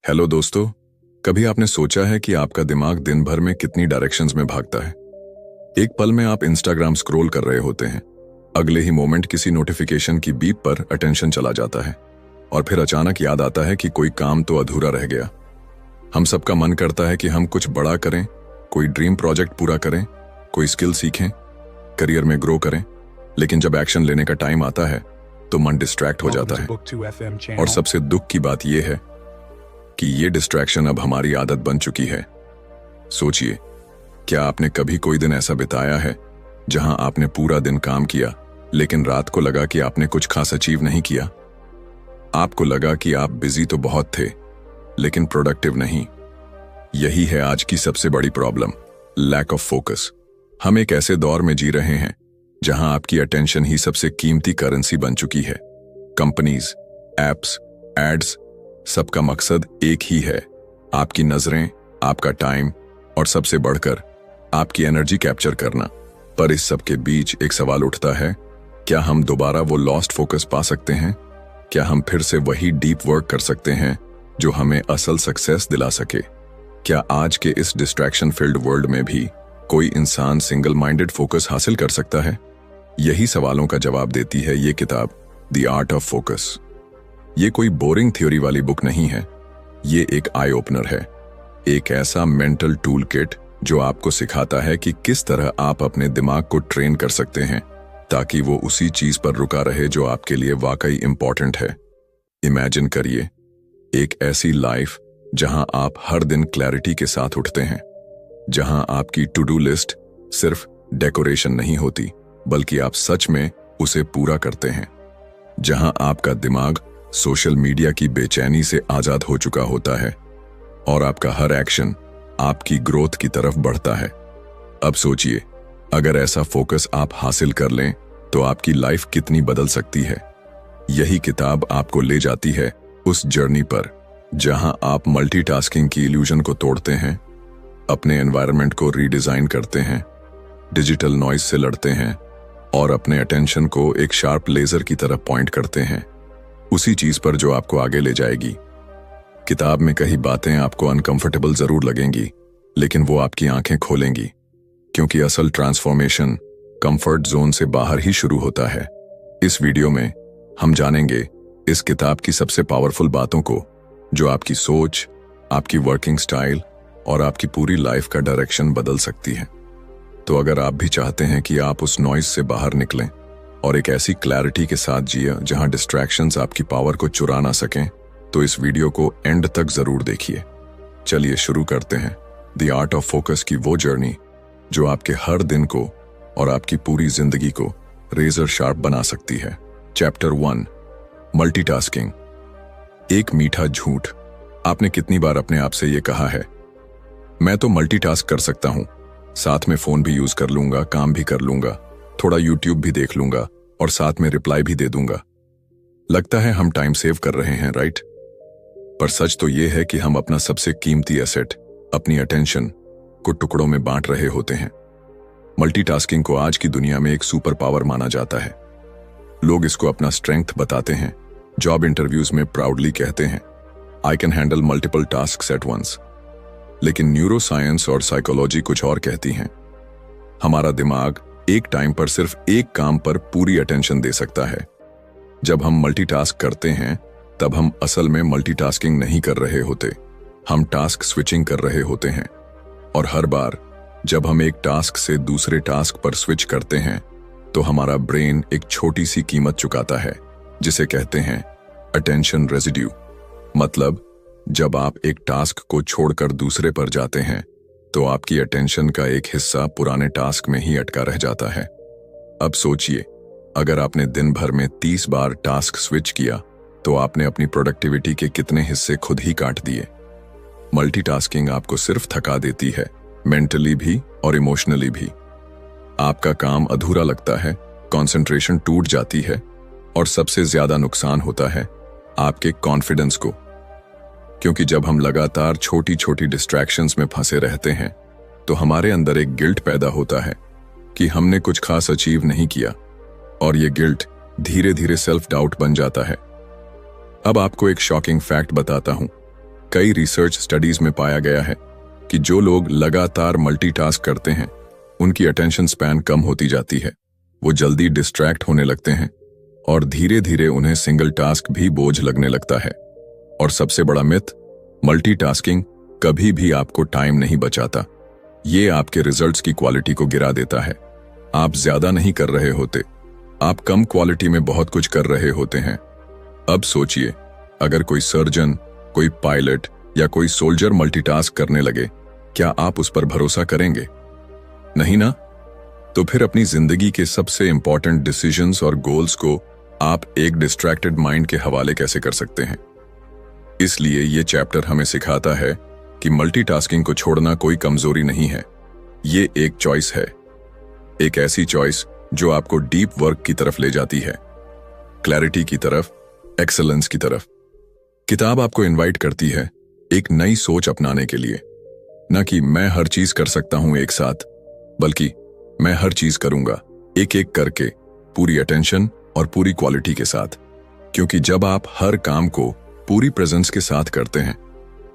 Hello दोस्तों, कभी आपने सोचा है कि आपका दिमाग दिन भर में कितनी डायरेक्शंस में भागता है। एक पल में आप इंस्टाग्राम स्क्रॉल कर रहे होते हैं, अगले ही मोमेंट किसी नोटिफिकेशन की बीप पर अटेंशन चला जाता है और फिर अचानक याद आता है कि कोई काम तो अधूरा रह गया। हम सबका मन करता है कि हम कुछ बड़ा करें, कोई ड्रीम प्रोजेक्ट पूरा करें, कोई स्किल सीखें, करियर में ग्रो करें, लेकिन जब एक्शन लेने का टाइम आता है तो मन डिस्ट्रैक्ट हो जाता है। और सबसे दुख की बात यह है कि ये डिस्ट्रैक्शन अब हमारी आदत बन चुकी है। सोचिए, क्या आपने कभी कोई दिन ऐसा बिताया है जहां आपने पूरा दिन काम किया लेकिन रात को लगा कि आपने कुछ खास अचीव नहीं किया? आपको लगा कि आप बिजी तो बहुत थे लेकिन प्रोडक्टिव नहीं। यही है आज की सबसे बड़ी प्रॉब्लम, लैक ऑफ फोकस। हम एक ऐसे दौर में जी रहे हैं जहां आपकी अटेंशन ही सबसे कीमती करेंसी बन चुकी है। कंपनीज, एप्स, एड्स, सबका मकसद एक ही है, आपकी नजरें, आपका टाइम और सबसे बढ़कर आपकी एनर्जी कैप्चर करना। पर इस सब के बीच एक सवाल उठता है, क्या हम दोबारा वो लॉस्ट फोकस पा सकते हैं? क्या हम फिर से वही डीप वर्क कर सकते हैं जो हमें असल सक्सेस दिला सके? क्या आज के इस डिस्ट्रैक्शन फील्ड वर्ल्ड में भी कोई इंसान सिंगल माइंडेड फोकस हासिल कर सकता है? यही सवालों का जवाब देती है ये किताब, द आर्ट ऑफ फोकस। ये कोई बोरिंग थ्योरी वाली बुक नहीं है, ये एक आई ओपनर है, एक ऐसा मेंटल टूल किट जो आपको सिखाता है कि किस तरह आप अपने दिमाग को ट्रेन कर सकते हैं ताकि वो उसी चीज पर रुका रहे जो आपके लिए वाकई इंपॉर्टेंट है। इमेजिन करिए एक ऐसी लाइफ जहां आप हर दिन क्लैरिटी के साथ उठते हैं, जहां आपकी टू डू लिस्ट सिर्फ डेकोरेशन नहीं होती बल्कि आप सच में उसे पूरा करते हैं, जहां आपका दिमाग सोशल मीडिया की बेचैनी से आजाद हो चुका होता है और आपका हर एक्शन आपकी ग्रोथ की तरफ बढ़ता है। अब सोचिए, अगर ऐसा फोकस आप हासिल कर लें तो आपकी लाइफ कितनी बदल सकती है। यही किताब आपको ले जाती है उस जर्नी पर जहां आप मल्टीटास्किंग की इल्यूजन को तोड़ते हैं, अपने एनवायरनमेंट को रीडिजाइन करते हैं, डिजिटल नॉइज से लड़ते हैं और अपने अटेंशन को एक शार्प लेजर की तरफ पॉइंट करते हैं, उसी चीज पर जो आपको आगे ले जाएगी। किताब में कई बातें आपको अनकंफर्टेबल जरूर लगेंगी, लेकिन वो आपकी आंखें खोलेंगी, क्योंकि असल ट्रांसफॉर्मेशन कंफर्ट जोन से बाहर ही शुरू होता है। इस वीडियो में हम जानेंगे इस किताब की सबसे पावरफुल बातों को जो आपकी सोच, आपकी वर्किंग स्टाइल और आपकी पूरी लाइफ का डायरेक्शन बदल सकती है। तो अगर आप भी चाहते हैं कि आप उस नॉइज से बाहर निकलें और एक ऐसी क्लैरिटी के साथ जिए जहां डिस्ट्रैक्शंस आपकी पावर को चुरा ना सकें, तो इस वीडियो को एंड तक जरूर देखिए। चलिए शुरू करते हैं द आर्ट ऑफ फोकस की वो जर्नी जो आपके हर दिन को और आपकी पूरी जिंदगी को रेजर शार्प बना सकती है। Chapter 1, multitasking. एक मीठा झूठ। आपने कितनी बार अपने आप से ये कहा है, मैं तो मल्टीटास्क कर सकता हूं, साथ में फोन भी यूज कर लूंगा, काम भी कर लूंगा, थोड़ा यूट्यूब भी देख लूंगा और साथ में रिप्लाई भी दे दूंगा। लगता है हम टाइम सेव कर रहे हैं, राइट? पर सच तो यह है कि हम अपना सबसे कीमती एसेट, अपनी अटेंशन को टुकड़ों में बांट रहे होते हैं। मल्टीटास्किंग को आज की दुनिया में एक सुपर पावर माना जाता है। लोग इसको अपना स्ट्रेंथ बताते हैं, जॉब इंटरव्यूज में प्राउडली कहते हैं, I can handle multiple tasks at once. लेकिन न्यूरो साइंस और साइकोलॉजी कुछ और कहती हैं। हमारा दिमाग एक टाइम पर सिर्फ एक काम पर पूरी अटेंशन दे सकता है। जब हम मल्टीटास्क करते हैं तब हम असल में मल्टीटास्किंग नहीं कर रहे होते, हम टास्क स्विचिंग कर रहे होते हैं। और हर बार जब हम एक टास्क से दूसरे टास्क पर स्विच करते हैं तो हमारा ब्रेन एक छोटी सी कीमत चुकाता है, जिसे कहते हैं अटेंशन रेजिड्यू। मतलब जब आप एक टास्क को छोड़कर दूसरे पर जाते हैं तो आपकी अटेंशन का एक हिस्सा पुराने टास्क में ही अटका रह जाता है। अब सोचिए, अगर आपने दिन भर में 30 बार टास्क स्विच किया तो आपने अपनी प्रोडक्टिविटी के कितने हिस्से खुद ही काट दिए। मल्टीटास्किंग आपको सिर्फ थका देती है, मेंटली भी और इमोशनली भी। आपका काम अधूरा लगता है, कंसंट्रेशन टूट जाती है और सबसे ज्यादा नुकसान होता है आपके कॉन्फिडेंस को, क्योंकि जब हम लगातार छोटी छोटी डिस्ट्रैक्शंस में फंसे रहते हैं तो हमारे अंदर एक गिल्ट पैदा होता है कि हमने कुछ खास अचीव नहीं किया, और ये गिल्ट धीरे धीरे सेल्फ डाउट बन जाता है। अब आपको एक शॉकिंग फैक्ट बताता हूं, कई रिसर्च स्टडीज में पाया गया है कि जो लोग लगातार मल्टीटास्क करते हैं उनकी अटेंशन स्पैन कम होती जाती है, वो जल्दी डिस्ट्रैक्ट होने लगते हैं और धीरे धीरे उन्हें सिंगल टास्क भी बोझ लगने लगता है। और सबसे बड़ा मिथ, मल्टीटास्किंग कभी भी आपको टाइम नहीं बचाता। ये आपके रिजल्ट्स की क्वालिटी को गिरा देता है। आप ज्यादा नहीं कर रहे होते, आप कम क्वालिटी में बहुत कुछ कर रहे होते हैं। अब सोचिए, अगर कोई सर्जन, कोई पायलट या कोई सोल्जर मल्टीटास्क करने लगे, क्या आप उस पर भरोसा करेंगे? नहीं ना? तो फिर अपनी जिंदगी के सबसे इंपॉर्टेंट डिसीजंस और गोल्स को आप एक डिस्ट्रैक्टेड माइंड के हवाले कैसे कर सकते हैं? इसलिए ये चैप्टर हमें सिखाता है कि मल्टीटास्किंग को छोड़ना कोई कमजोरी नहीं है, ये एक चॉइस है। एक ऐसी चॉइस जो आपको डीप वर्क की तरफ ले जाती है, क्लैरिटी की तरफ, एक्सेलेंस की तरफ। किताब आपको इनवाइट करती है एक नई सोच अपनाने के लिए, न कि मैं हर चीज कर सकता हूं एक साथ, बल्कि मैं हर चीज करूंगा एक एक करके, पूरी अटेंशन और पूरी क्वालिटी के साथ। क्योंकि जब आप हर काम को पूरी प्रेजेंस के साथ करते हैं,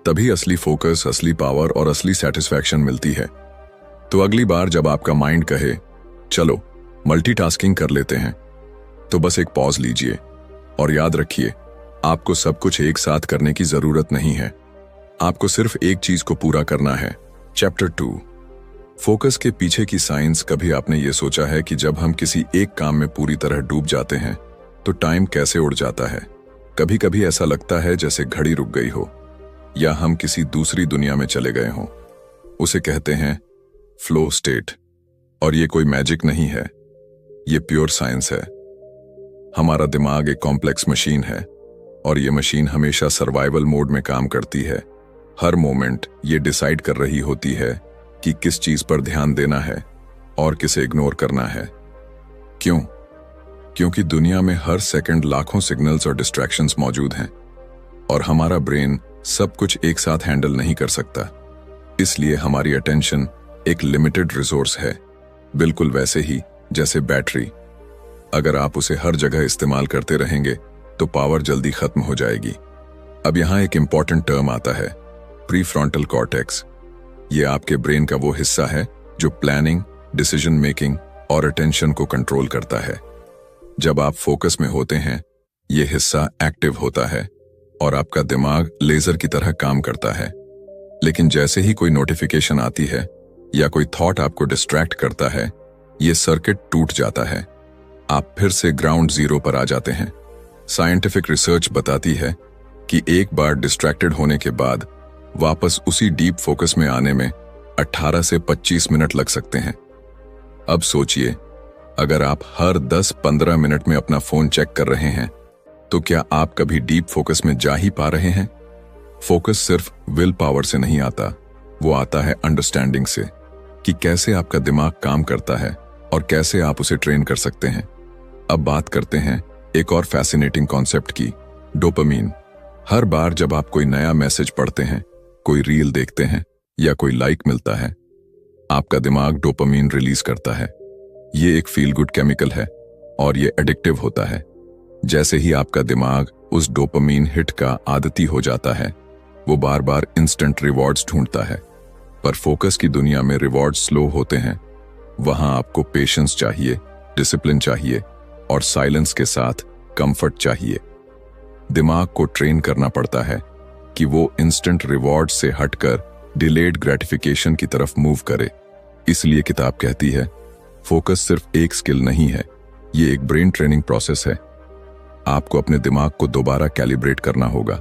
तभी असली फोकस, असली पावर और असली सेटिस्फैक्शन मिलती है। तो अगली बार जब आपका माइंड कहे चलो मल्टीटास्किंग कर लेते हैं, तो बस एक पॉज लीजिए और याद रखिए, आपको सब कुछ एक साथ करने की जरूरत नहीं है। आपको सिर्फ एक चीज को पूरा करना है। चैप्टर 2, फोकस के पीछे की साइंस। कभी आपने ये सोचा है कि जब हम किसी एक काम में पूरी तरह डूब जाते हैं तो टाइम कैसे उड़ जाता है? कभी कभी ऐसा लगता है जैसे घड़ी रुक गई हो या हम किसी दूसरी दुनिया में चले गए हों। उसे कहते हैं फ्लो स्टेट। और ये कोई मैजिक नहीं है, ये प्योर साइंस है। हमारा दिमाग एक कॉम्प्लेक्स मशीन है और ये मशीन हमेशा सर्वाइवल मोड में काम करती है। हर मोमेंट ये डिसाइड कर रही होती है कि किस चीज पर ध्यान देना है और किसे इग्नोर करना है। क्यों? क्योंकि दुनिया में हर सेकंड लाखों सिग्नल्स और डिस्ट्रैक्शंस मौजूद हैं और हमारा ब्रेन सब कुछ एक साथ हैंडल नहीं कर सकता। इसलिए हमारी अटेंशन एक लिमिटेड रिसोर्स है, बिल्कुल वैसे ही जैसे बैटरी। अगर आप उसे हर जगह इस्तेमाल करते रहेंगे तो पावर जल्दी खत्म हो जाएगी। अब यहां एक इंपॉर्टेंट टर्म आता है, प्रीफ्रंटल कॉर्टेक्स। ये आपके ब्रेन का वो हिस्सा है जो प्लानिंग, डिसीजन मेकिंग और अटेंशन को कंट्रोल करता है। जब आप फोकस में होते हैं, ये हिस्सा एक्टिव होता है और आपका दिमाग लेजर की तरह काम करता है। लेकिन जैसे ही कोई नोटिफिकेशन आती है या कोई थॉट आपको डिस्ट्रैक्ट करता है, ये सर्किट टूट जाता है। आप फिर से ग्राउंड जीरो पर आ जाते हैं। साइंटिफिक रिसर्च बताती है कि एक बार डिस्ट्रैक्टेड होने के बाद वापस उसी डीप फोकस में आने में 18 से 25 मिनट लग सकते हैं। अब सोचिए, अगर आप हर 10-15 मिनट में अपना फोन चेक कर रहे हैं, तो क्या आप कभी डीप फोकस में जा ही पा रहे हैं? फोकस सिर्फ विल पावर से नहीं आता, वो आता है अंडरस्टैंडिंग से, कि कैसे आपका दिमाग काम करता है और कैसे आप उसे ट्रेन कर सकते हैं। अब बात करते हैं एक और फैसिनेटिंग कॉन्सेप्ट की, डोपामीन। हर बार जब आप कोई नया मैसेज पढ़ते हैं, कोई रील देखते हैं या कोई लाइक मिलता है, आपका दिमाग डोपामीन रिलीज करता है। ये एक फील गुड केमिकल है और ये एडिक्टिव होता है। जैसे ही आपका दिमाग उस डोपामीन हिट का आदती हो जाता है, वो बार बार इंस्टेंट रिवॉर्ड्स ढूंढता है। पर फोकस की दुनिया में रिवॉर्ड्स स्लो होते हैं। वहां आपको पेशेंस चाहिए, डिसिप्लिन चाहिए और साइलेंस के साथ कंफर्ट चाहिए। दिमाग को ट्रेन करना पड़ता है कि वो इंस्टेंट रिवॉर्ड से हटकर डिलेड ग्रेटिफिकेशन की तरफ मूव करे। इसलिए किताब कहती है, फोकस सिर्फ एक स्किल नहीं है, ये एक ब्रेन ट्रेनिंग प्रोसेस है। आपको अपने दिमाग को दोबारा कैलिब्रेट करना होगा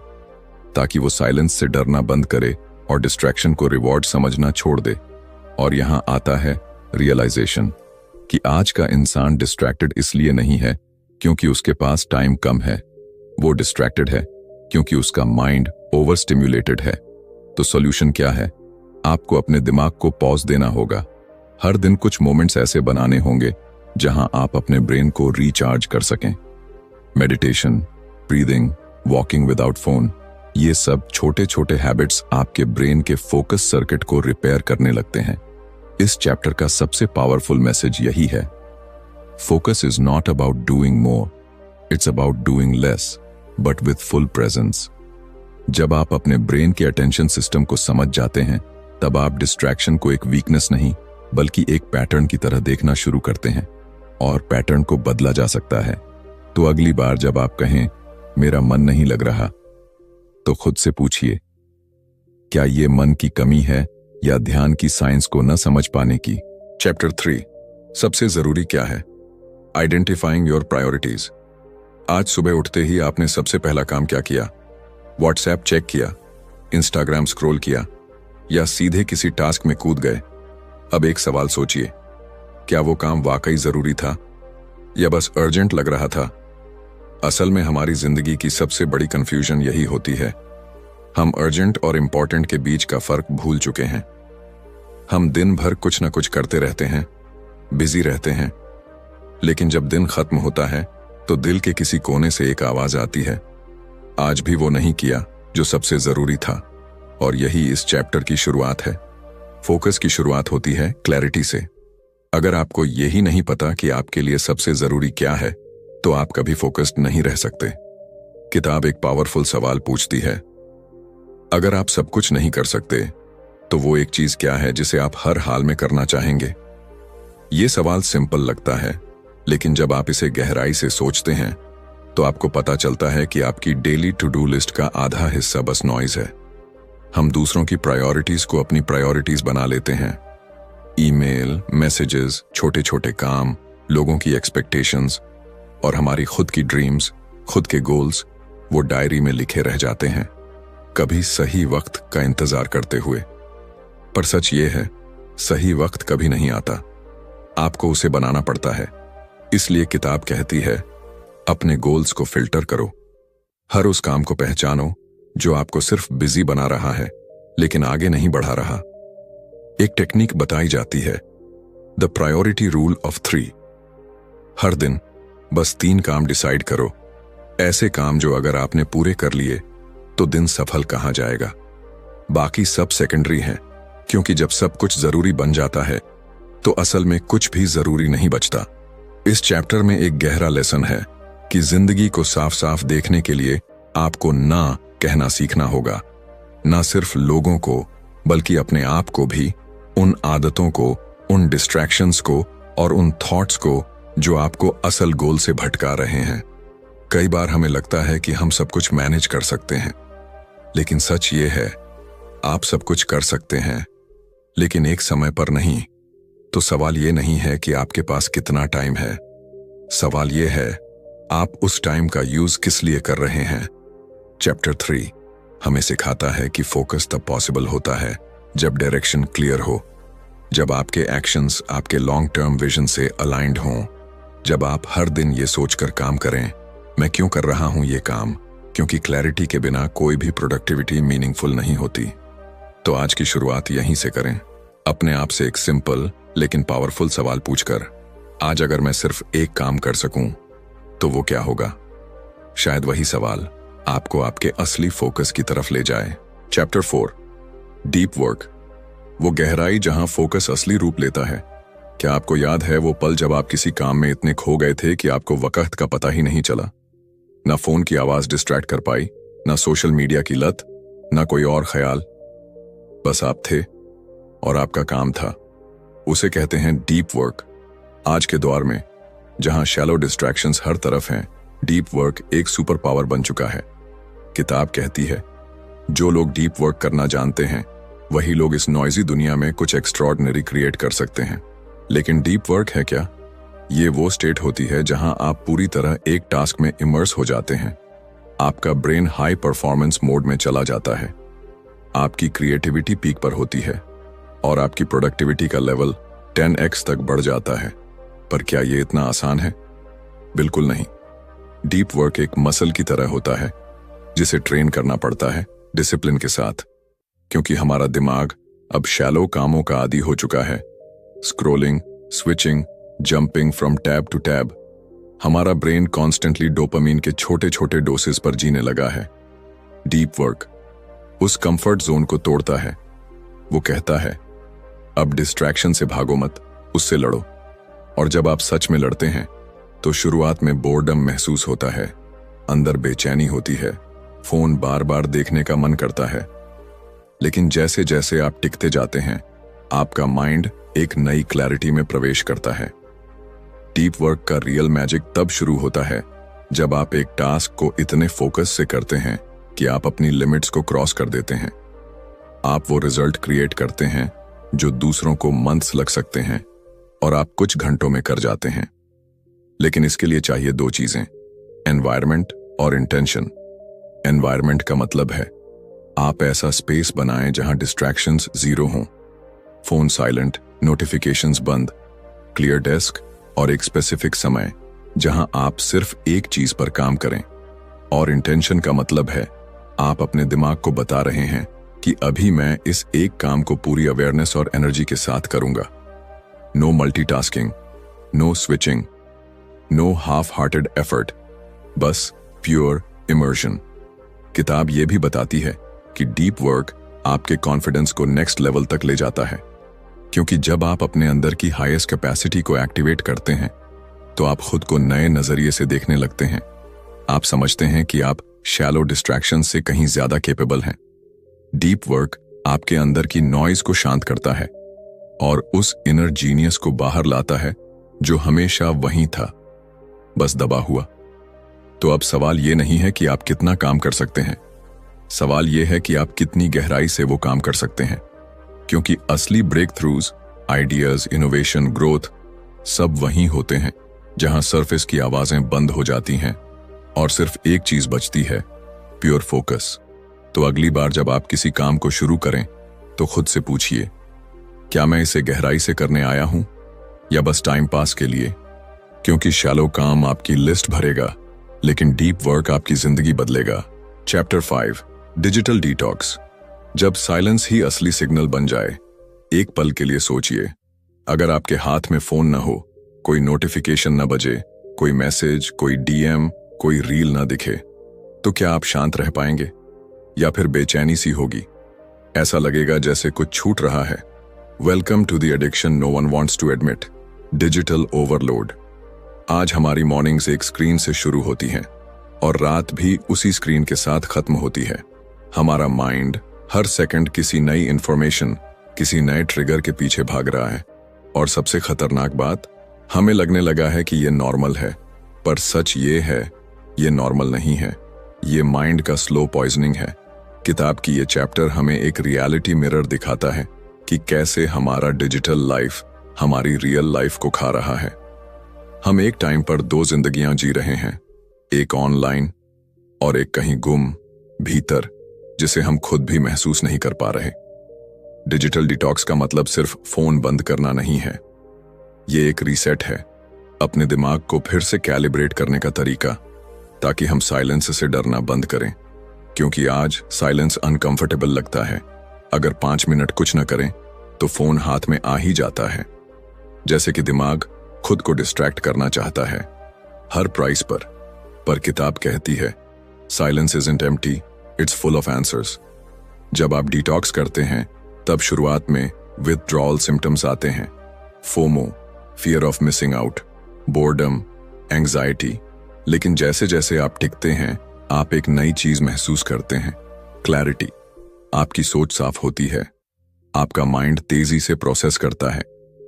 ताकि वो साइलेंस से डरना बंद करे और डिस्ट्रैक्शन को रिवॉर्ड समझना छोड़ दे। और यहां आता है रियलाइजेशन कि आज का इंसान डिस्ट्रैक्टेड इसलिए नहीं है क्योंकि उसके पास टाइम कम है, वो डिस्ट्रैक्टेड है क्योंकि उसका माइंड ओवर स्टिम्युलेटेड है। तो सॉल्यूशन क्या है? आपको अपने दिमाग को पॉज देना होगा। हर दिन कुछ मोमेंट्स ऐसे बनाने होंगे जहां आप अपने ब्रेन को रिचार्ज कर सकें। Meditation, breathing, walking without phone, ये सब छोटे छोटे हैबिट्स आपके ब्रेन के फोकस सर्किट को रिपेयर करने लगते हैं। इस चैप्टर का सबसे पावरफुल मैसेज यही है, focus is not about doing more, it's about doing less but with full presence. जब आप अपने ब्रेन के अटेंशन सिस्टम को समझ जाते हैं, तब आप डिस्ट्रैक्शन को एक वीकनेस नहीं बल्कि एक पैटर्न की तरह देखना शुरू करते हैं, और पैटर्न को बदला जा सकता है। तो अगली बार जब आप कहें मेरा मन नहीं लग रहा, तो खुद से पूछिए, क्या ये मन की कमी है या ध्यान की साइंस को न समझ पाने की। चैप्टर 3, सबसे जरूरी क्या है? Identifying your priorities. आज सुबह उठते ही आपने सबसे पहला काम क्या किया? व्हाट्सएप चेक किया, इंस्टाग्राम स्क्रॉल किया, या सीधे किसी टास्क में कूद गए? अब एक सवाल सोचिए, क्या वो काम वाकई जरूरी था या बस अर्जेंट लग रहा था? असल में हमारी जिंदगी की सबसे बड़ी कंफ्यूजन यही होती है। हम अर्जेंट और इंपॉर्टेंट के बीच का फर्क भूल चुके हैं। हम दिन भर कुछ न कुछ करते रहते हैं, बिजी रहते हैं, लेकिन जब दिन खत्म होता है तो दिल के किसी कोने से एक आवाज आती है, आज भी वो नहीं किया जो सबसे जरूरी था। और यही इस चैप्टर की शुरुआत है। फोकस की शुरुआत होती है क्लैरिटी से। अगर आपको यही नहीं पता कि आपके लिए सबसे जरूरी क्या है, तो आप कभी फोकस्ड नहीं रह सकते। किताब एक पावरफुल सवाल पूछती है, अगर आप सब कुछ नहीं कर सकते, तो वो एक चीज क्या है जिसे आप हर हाल में करना चाहेंगे? ये सवाल सिंपल लगता है, लेकिन जब आप इसे गहराई से सोचते हैं तो आपको पता चलता है कि आपकी डेली टू डू लिस्ट का आधा हिस्सा बस नॉइज है। हम दूसरों की प्रायोरिटीज को अपनी प्रायोरिटीज बना लेते हैं। ईमेल, मैसेजेस, छोटे छोटे काम, लोगों की एक्सपेक्टेशंस और हमारी खुद की ड्रीम्स, खुद के गोल्स वो डायरी में लिखे रह जाते हैं, कभी सही वक्त का इंतजार करते हुए। पर सच ये है, सही वक्त कभी नहीं आता, आपको उसे बनाना पड़ता है। इसलिए किताब कहती है, अपने गोल्स को फिल्टर करो। हर उस काम को पहचानो जो आपको सिर्फ बिजी बना रहा है लेकिन आगे नहीं बढ़ा रहा। एक टेक्निक बताई जाती है, द प्रायोरिटी रूल ऑफ 3। हर दिन बस 3 काम डिसाइड करो, ऐसे काम जो अगर आपने पूरे कर लिए तो दिन सफल कहा जाएगा। बाकी सब सेकेंडरी हैं, क्योंकि जब सब कुछ जरूरी बन जाता है तो असल में कुछ भी जरूरी नहीं बचता। इस चैप्टर में एक गहरा लेसन है कि जिंदगी को साफ साफ देखने के लिए आपको ना कहना सीखना होगा, ना सिर्फ लोगों को बल्कि अपने आप को भी, उन आदतों को, उन डिस्ट्रैक्शंस को और उन थॉट्स को जो आपको असल गोल से भटका रहे हैं। कई बार हमें लगता है कि हम सब कुछ मैनेज कर सकते हैं, लेकिन सच ये है, आप सब कुछ कर सकते हैं लेकिन एक समय पर नहीं। तो सवाल ये नहीं है कि आपके पास कितना टाइम है, सवाल ये है आप उस टाइम का यूज किस लिए कर रहे हैं। चैप्टर 3 हमें सिखाता है कि फोकस तब पॉसिबल होता है जब डायरेक्शन क्लियर हो, जब आपके एक्शंस आपके लॉन्ग टर्म विजन से अलाइंड हों, जब आप हर दिन ये सोचकर काम करें, मैं क्यों कर रहा हूं ये काम, क्योंकि क्लैरिटी के बिना कोई भी प्रोडक्टिविटी मीनिंगफुल नहीं होती। तो आज की शुरुआत यहीं से करें, अपने आप से एक सिंपल लेकिन पावरफुल सवाल पूछकर, आज अगर मैं सिर्फ एक काम कर सकूं तो वो क्या होगा? शायद वही सवाल आपको आपके असली फोकस की तरफ ले जाए। चैप्टर 4 डीप वर्क, वो गहराई जहां फोकस असली रूप लेता है। क्या आपको याद है वो पल जब आप किसी काम में इतने खो गए थे कि आपको वक्त का पता ही नहीं चला? ना फोन की आवाज डिस्ट्रैक्ट कर पाई, ना सोशल मीडिया की लत, ना कोई और ख्याल, बस आप थे और आपका काम था। उसे कहते हैं डीप वर्क। आज के दौर में जहां शैलो डिस्ट्रैक्शंस हर तरफ हैं, डीप वर्क एक सुपर पावर बन चुका है। किताब कहती है, जो लोग डीप वर्क करना जानते हैं वही लोग इस नॉइजी दुनिया में कुछ एक्स्ट्रॉर्डिनरी क्रिएट कर सकते हैं। लेकिन डीप वर्क है क्या? ये वो स्टेट होती है जहां आप पूरी तरह एक टास्क में इमर्स हो जाते हैं। आपका ब्रेन हाई परफॉर्मेंस मोड में चला जाता है, आपकी क्रिएटिविटी पीक पर होती है और आपकी प्रोडक्टिविटी का लेवल 10x तक बढ़ जाता है। पर क्या ये इतना आसान है? बिल्कुल नहीं। डीप वर्क एक मसल की तरह होता है जिसे ट्रेन करना पड़ता है डिसिप्लिन के साथ, क्योंकि हमारा दिमाग अब शैलो कामों का आदी हो चुका है। Scrolling, switching, jumping from tab to tab. हमारा ब्रेन कॉन्स्टेंटली डोपामीन के छोटे छोटे डोसेस पर जीने लगा है। डीप वर्क उस कंफर्ट जोन को तोड़ता है। वो कहता है, अब डिस्ट्रैक्शन से भागो मत, उससे लड़ो। और जब आप सच में लड़ते हैं तो शुरुआत में बोर्डम महसूस होता है, अंदर बेचैनी होती है, फोन बार बार देखने का मन करता है। लेकिन जैसे जैसे आप टिकते जाते हैं, आपका माइंड एक नई क्लैरिटी में प्रवेश करता है। डीप वर्क का रियल मैजिक तब शुरू होता है जब आप एक टास्क को इतने फोकस से करते हैं कि आप अपनी लिमिट्स को क्रॉस कर देते हैं। आप वो रिजल्ट क्रिएट करते हैं जो दूसरों को मंथ्स लग सकते हैं और आप कुछ घंटों में कर जाते हैं। लेकिन इसके लिए चाहिए दो चीजें, एनवायरनमेंट और इंटेंशन। एनवायरनमेंट का मतलब है आप ऐसा स्पेस बनाएं जहां डिस्ट्रैक्शंस जीरो हों, फोन साइलेंट, नोटिफिकेशंस बंद, क्लियर डेस्क और एक स्पेसिफिक समय जहां आप सिर्फ एक चीज पर काम करें। और इंटेंशन का मतलब है आप अपने दिमाग को बता रहे हैं कि अभी मैं इस एक काम को पूरी अवेयरनेस और एनर्जी के साथ करूंगा। No multitasking, no switching, no half hearted effort, बस प्योर इमर्शन। किताब यह भी बताती है कि डीप वर्क आपके कॉन्फिडेंस को नेक्स्ट लेवल तक ले जाता है, क्योंकि जब आप अपने अंदर की हाईएस्ट कैपेसिटी को एक्टिवेट करते हैं तो आप खुद को नए नजरिए से देखने लगते हैं। आप समझते हैं कि आप शैलो डिस्ट्रैक्शन से कहीं ज्यादा कैपेबल हैं। डीप वर्क आपके अंदर की नॉइज को शांत करता है और उस इनर जीनियस को बाहर लाता है जो हमेशा वहीं था, बस दबा हुआ। तो अब सवाल ये नहीं है कि आप कितना काम कर सकते हैं, सवाल यह है कि आप कितनी गहराई से वो काम कर सकते हैं। क्योंकि असली breakthroughs, ideas, innovation, growth सब वहीं होते हैं जहां सरफेस की आवाजें बंद हो जाती हैं और सिर्फ एक चीज बचती है, प्योर फोकस। तो अगली बार जब आप किसी काम को शुरू करें तो खुद से पूछिए, क्या मैं इसे गहराई से करने आया हूं या बस टाइम पास के लिए? क्योंकि शैलो काम आपकी लिस्ट भरेगा, लेकिन डीप वर्क आपकी जिंदगी बदलेगा। Chapter 5, digital detox. जब साइलेंस ही असली सिग्नल बन जाए, एक पल के लिए सोचिए, अगर आपके हाथ में फोन न हो, कोई नोटिफिकेशन न बजे, कोई मैसेज, कोई डीएम, कोई रील न दिखे, तो क्या आप शांत रह पाएंगे या फिर बेचैनी सी होगी? ऐसा लगेगा जैसे कुछ छूट रहा है। Welcome to the addiction no one wants to admit, digital overload. आज हमारी मॉर्निंग्स एक स्क्रीन से शुरू होती हैं और रात भी उसी स्क्रीन के साथ खत्म होती है। हमारा माइंड हर सेकंड किसी नई इंफॉर्मेशन, किसी नए ट्रिगर के पीछे भाग रहा है। और सबसे खतरनाक बात, हमें लगने लगा है कि ये नॉर्मल है, पर सच ये है, ये नॉर्मल नहीं है, ये माइंड का स्लो पॉइजनिंग है। किताब की ये चैप्टर हमें एक रियलिटी मिरर दिखाता है कि कैसे हमारा डिजिटल लाइफ हमारी रियल लाइफ को खा रहा है। हम एक टाइम पर दो जिंदगियां जी रहे हैं, एक ऑनलाइन और एक कहीं गुम भीतर, जिसे हम खुद भी महसूस नहीं कर पा रहे। डिजिटल डिटॉक्स का मतलब सिर्फ फोन बंद करना नहीं है, ये एक रीसेट है, अपने दिमाग को फिर से कैलिब्रेट करने का तरीका, ताकि हम साइलेंस से डरना बंद करें। क्योंकि आज साइलेंस अनकंफर्टेबल लगता है। अगर 5 मिनट कुछ न करें तो फोन हाथ में आ ही जाता है, जैसे कि दिमाग खुद को डिस्ट्रैक्ट करना चाहता है हर प्राइस पर किताब कहती है, silence isn't empty, it's full of answers. जब आप डिटॉक्स करते हैं तब शुरुआत में विथड्रॉल सिम्टम्स आते हैं, FOMO, fear of missing out, boredom, anxiety. लेकिन जैसे जैसे आप टिकते हैं, आप एक नई चीज महसूस करते हैं, क्लैरिटी। आपकी सोच साफ होती है, आपका माइंड तेजी से प्रोसेस करता है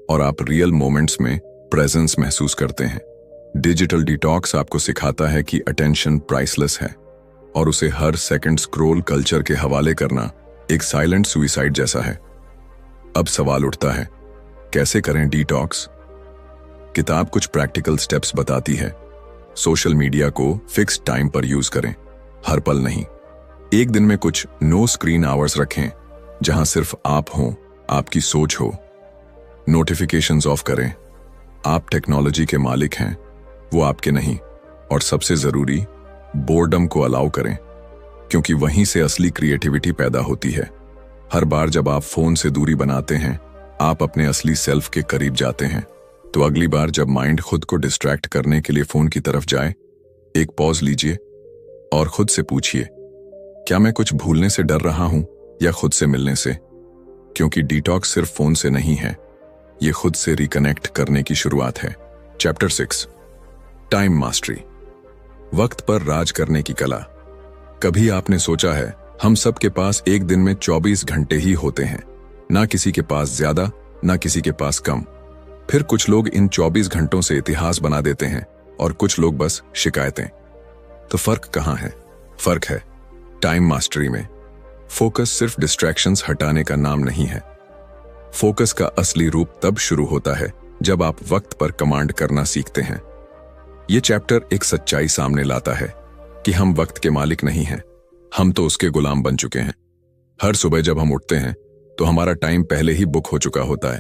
और आप रियल मोमेंट्स में प्रेजेंस महसूस करते हैं। डिजिटल डिटॉक्स आपको सिखाता है कि अटेंशन प्राइसलेस है और उसे हर सेकंड स्क्रॉल कल्चर के हवाले करना एक साइलेंट सुइसाइड जैसा है। अब सवाल उठता है, कैसे करें डिटॉक्स? किताब कुछ प्रैक्टिकल स्टेप्स बताती है। सोशल मीडिया को फिक्स्ड टाइम पर यूज करें, हर पल नहीं। एक दिन में कुछ नो स्क्रीन आवर्स रखें जहां सिर्फ आप हों, आपकी सोच हो। नोटिफिकेशंस ऑफ करें, आप टेक्नोलॉजी के मालिक हैं, वो आपके नहीं। और सबसे जरूरी, बोर्डम को अलाउ करें, क्योंकि वहीं से असली क्रिएटिविटी पैदा होती है। हर बार जब आप फोन से दूरी बनाते हैं, आप अपने असली सेल्फ के करीब जाते हैं। तो अगली बार जब माइंड खुद को डिस्ट्रैक्ट करने के लिए फोन की तरफ जाए, एक पॉज लीजिए और खुद से पूछिए, क्या मैं कुछ भूलने से डर रहा हूं या खुद से मिलने से? क्योंकि डिटॉक्स सिर्फ फोन से नहीं है, ये खुद से रिकनेक्ट करने की शुरुआत है। चैप्टर 6, टाइम मास्टरी, वक्त पर राज करने की कला। कभी आपने सोचा है, हम सब के पास एक दिन में 24 घंटे ही होते हैं, ना किसी के पास ज्यादा ना किसी के पास कम। फिर कुछ लोग इन 24 घंटों से इतिहास बना देते हैं और कुछ लोग बस शिकायतें। तो फर्क कहाँ है? फर्क है टाइम मास्टरी में। फोकस सिर्फ डिस्ट्रैक्शंस हटाने का नाम नहीं है। फोकस का असली रूप तब शुरू होता है जब आप वक्त पर कमांड करना सीखते हैं। ये चैप्टर एक सच्चाई सामने लाता है कि हम वक्त के मालिक नहीं हैं, हम तो उसके गुलाम बन चुके हैं। हर सुबह जब हम उठते हैं तो हमारा टाइम पहले ही बुक हो चुका होता है।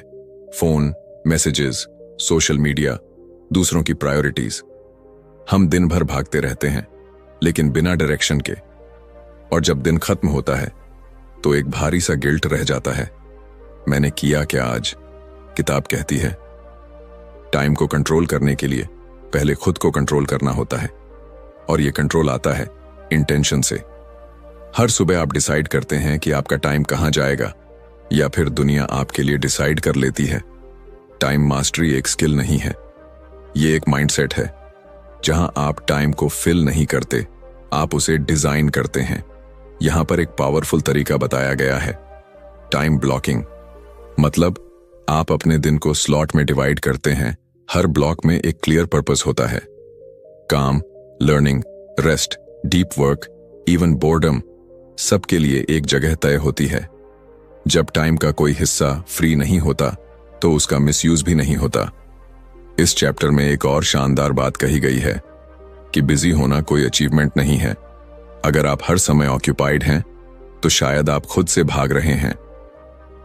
फोन, मैसेजेस, सोशल मीडिया, दूसरों की प्रायोरिटीज। हम दिन भर भागते रहते हैं लेकिन बिना डायरेक्शन के। और जब दिन खत्म होता है तो एक भारी सा गिल्ट रह जाता है। मैंने किया क्या आज? किताब कहती है टाइम को कंट्रोल करने के लिए पहले खुद को कंट्रोल करना होता है, और यह कंट्रोल आता है इंटेंशन से। हर सुबह आप डिसाइड करते हैं कि आपका टाइम कहां जाएगा, या फिर दुनिया आपके लिए डिसाइड कर लेती है। टाइम मास्टरी एक स्किल नहीं है, ये एक माइंडसेट है। जहां आप टाइम को फिल नहीं करते, आप उसे डिजाइन करते हैं। यहां पर एक पावरफुल तरीका बताया गया है, टाइम ब्लॉकिंग। मतलब आप अपने दिन को स्लॉट में डिवाइड करते हैं। हर ब्लॉक में एक क्लियर पर्पस होता है। काम, learning, rest, deep work, even boredom, सबके लिए एक जगह तय होती है। जब टाइम का कोई हिस्सा फ्री नहीं होता तो उसका मिसयूज भी नहीं होता। इस चैप्टर में एक और शानदार बात कही गई है कि बिजी होना कोई अचीवमेंट नहीं है। अगर आप हर समय ऑक्यूपाइड हैं तो शायद आप खुद से भाग रहे हैं।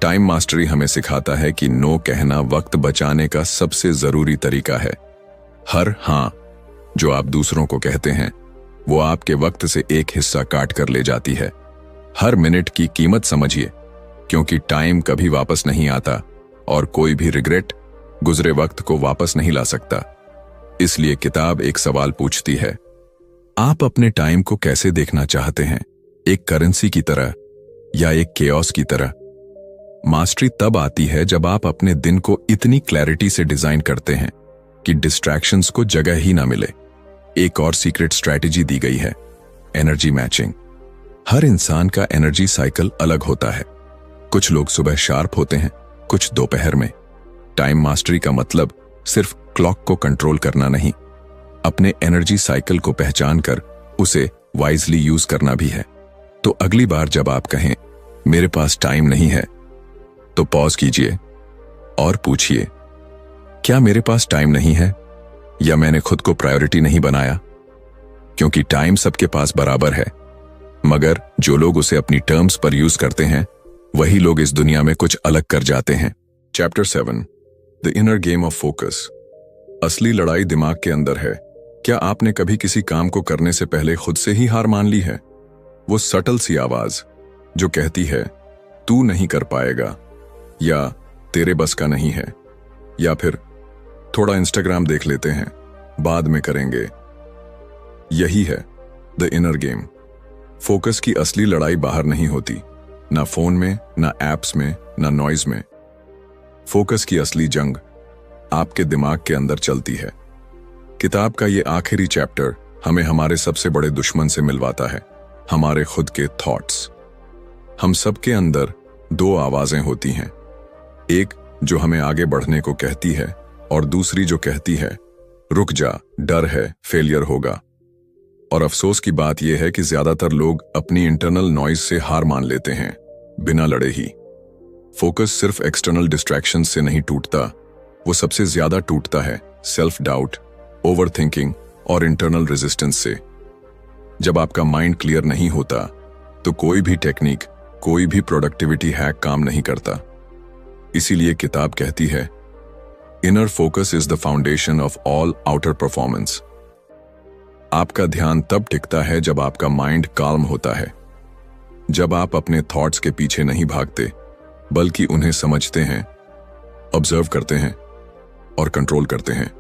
टाइम मास्टरी हमें सिखाता है कि नो कहना वक्त बचाने का सबसे जरूरी तरीका है। हर हाँ जो आप दूसरों को कहते हैं वो आपके वक्त से एक हिस्सा काट कर ले जाती है। हर मिनट की कीमत समझिए, क्योंकि टाइम कभी वापस नहीं आता और कोई भी रिग्रेट गुजरे वक्त को वापस नहीं ला सकता। इसलिए किताब एक सवाल पूछती है, आप अपने टाइम को कैसे देखना चाहते हैं? एक करेंसी की तरह या एक केओस की तरह? मास्टरी तब आती है जब आप अपने दिन को इतनी क्लैरिटी से डिजाइन करते हैं कि डिस्ट्रैक्शंस को जगह ही ना मिले। एक और सीक्रेट स्ट्रैटेजी दी गई है, एनर्जी मैचिंग। हर इंसान का एनर्जी साइकिल अलग होता है। कुछ लोग सुबह शार्प होते हैं, कुछ दोपहर में। टाइम मास्टरी का मतलब सिर्फ क्लॉक को कंट्रोल करना नहीं, अपने एनर्जी साइकिल को पहचान कर उसे वाइजली यूज करना भी है। तो अगली बार जब आप कहें मेरे पास टाइम नहीं है, तो पॉज कीजिए और पूछिए, क्या मेरे पास टाइम नहीं है या मैंने खुद को प्रायोरिटी नहीं बनाया? क्योंकि टाइम सबके पास बराबर है, मगर जो लोग उसे अपनी टर्म्स पर यूज करते हैं वही लोग इस दुनिया में कुछ अलग कर जाते हैं। Chapter 7, the inner game of focus. असली लड़ाई दिमाग के अंदर है। क्या आपने कभी किसी काम को करने से पहले खुद से ही हार मान ली है? वो सटल सी आवाज जो कहती है तू नहीं कर पाएगा, या तेरे बस का नहीं है, या फिर थोड़ा इंस्टाग्राम देख लेते हैं, बाद में करेंगे। यही है द इनर गेम। फोकस की असली लड़ाई बाहर नहीं होती, ना फोन में, ना एप्स में, ना नॉइज में। फोकस की असली जंग आपके दिमाग के अंदर चलती है। किताब का ये आखिरी चैप्टर हमें हमारे सबसे बड़े दुश्मन से मिलवाता है, हमारे खुद के थॉट्स। हम सबके अंदर दो आवाजें होती हैं, एक जो हमें आगे बढ़ने को कहती है और दूसरी जो कहती है रुक जा, डर है, फेलियर होगा। और अफसोस की बात यह है कि ज्यादातर लोग अपनी इंटरनल नॉइज से हार मान लेते हैं, बिना लड़े ही। फोकस सिर्फ एक्सटर्नल डिस्ट्रैक्शन से नहीं टूटता, वो सबसे ज्यादा टूटता है सेल्फ डाउट, ओवर थिंकिंग और इंटरनल रेजिस्टेंस से। जब आपका माइंड क्लियर नहीं होता तो कोई भी टेक्निक, कोई भी प्रोडक्टिविटी हैक काम नहीं करता। इसीलिए किताब कहती है inner focus is the foundation of all outer performance. आपका ध्यान तब टिकता है जब आपका माइंड काल्म होता है, जब आप अपने थॉट्स के पीछे नहीं भागते बल्कि उन्हें समझते हैं, ऑब्जर्व करते हैं और कंट्रोल करते हैं।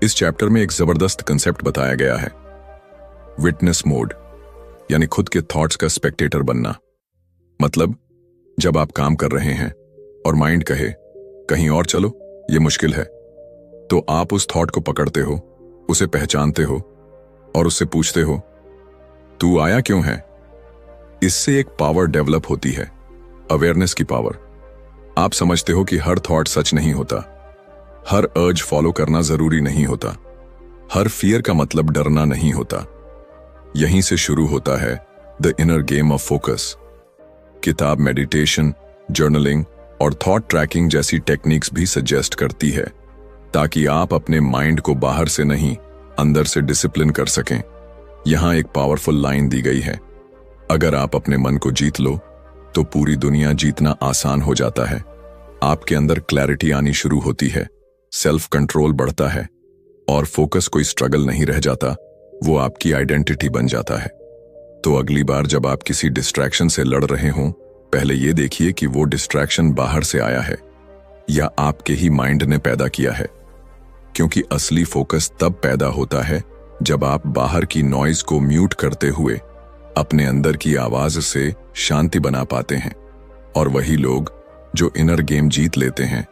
इस चैप्टर में एक जबरदस्त कंसेप्ट बताया गया है, विटनेस मोड, यानी खुद के थॉट्स का स्पेक्टेटर बनना। मतलब जब आप काम कर रहे हैं और माइंड कहे कहीं और चलो, ये मुश्किल है, तो आप उस थॉट को पकड़ते हो, उसे पहचानते हो और उससे पूछते हो तू आया क्यों है? इससे एक पावर डेवलप होती है, अवेयरनेस की पावर। आप समझते हो कि हर थॉट सच नहीं होता, हर अर्ज फॉलो करना जरूरी नहीं होता, हर फियर का मतलब डरना नहीं होता। यहीं से शुरू होता है the inner game of focus. किताब मेडिटेशन, जर्नलिंग और थॉट ट्रैकिंग जैसी टेक्निक्स भी सजेस्ट करती है, ताकि आप अपने माइंड को बाहर से नहीं अंदर से डिसिप्लिन कर सकें। यहां एक पावरफुल लाइन दी गई है, अगर आप अपने मन को जीत लो तो पूरी दुनिया जीतना आसान हो जाता है। आपके अंदर क्लैरिटी आनी शुरू होती है, सेल्फ कंट्रोल बढ़ता है और फोकस कोई स्ट्रगल नहीं रह जाता, वो आपकी आइडेंटिटी बन जाता है। तो अगली बार जब आप किसी डिस्ट्रैक्शन से लड़ रहे हों, पहले ये देखिए कि वो डिस्ट्रैक्शन बाहर से आया है या आपके ही माइंड ने पैदा किया है। क्योंकि असली फोकस तब पैदा होता है जब आप बाहर की नॉइज को म्यूट करते हुए अपने अंदर की आवाज से शांति बना पाते हैं। और वही लोग जो इनर गेम जीत लेते हैं,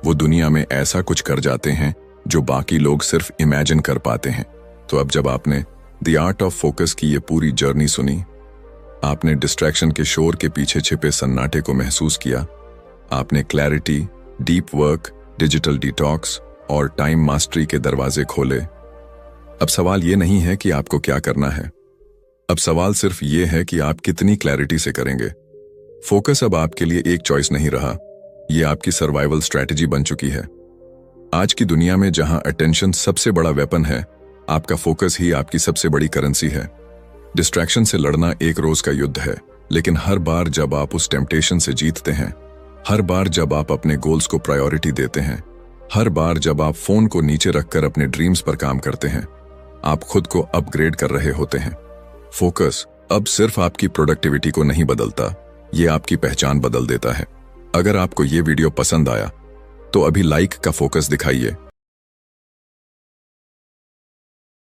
वो दुनिया में ऐसा कुछ कर जाते हैं जो बाकी लोग सिर्फ इमेजिन कर पाते हैं। तो अब जब आपने द आर्ट ऑफ फोकस की ये पूरी जर्नी सुनी, आपने डिस्ट्रैक्शन के शोर के पीछे छिपे सन्नाटे को महसूस किया, आपने clarity, deep work, digital detox और टाइम मास्टरी के दरवाजे खोले। अब सवाल ये नहीं है कि आपको क्या करना है, अब सवाल सिर्फ ये है कि आप कितनी क्लैरिटी से करेंगे। फोकस अब आपके लिए एक चॉइस नहीं रहा, ये आपकी सर्वाइवल स्ट्रैटेजी बन चुकी है। आज की दुनिया में जहां अटेंशन सबसे बड़ा वेपन है, आपका फोकस ही आपकी सबसे बड़ी करेंसी है। डिस्ट्रैक्शन से लड़ना एक रोज का युद्ध है, लेकिन हर बार जब आप उस टेम्पटेशन से जीतते हैं, हर बार जब आप अपने गोल्स को प्रायोरिटी देते हैं, हर बार जब आप फोन को नीचे रखकर अपने ड्रीम्स पर काम करते हैं, आप खुद को अपग्रेड कर रहे होते हैं। फोकस अब सिर्फ आपकी प्रोडक्टिविटी को नहीं बदलता, ये आपकी पहचान बदल देता है। अगर आपको ये वीडियो पसंद आया तो अभी लाइक का फोकस दिखाइए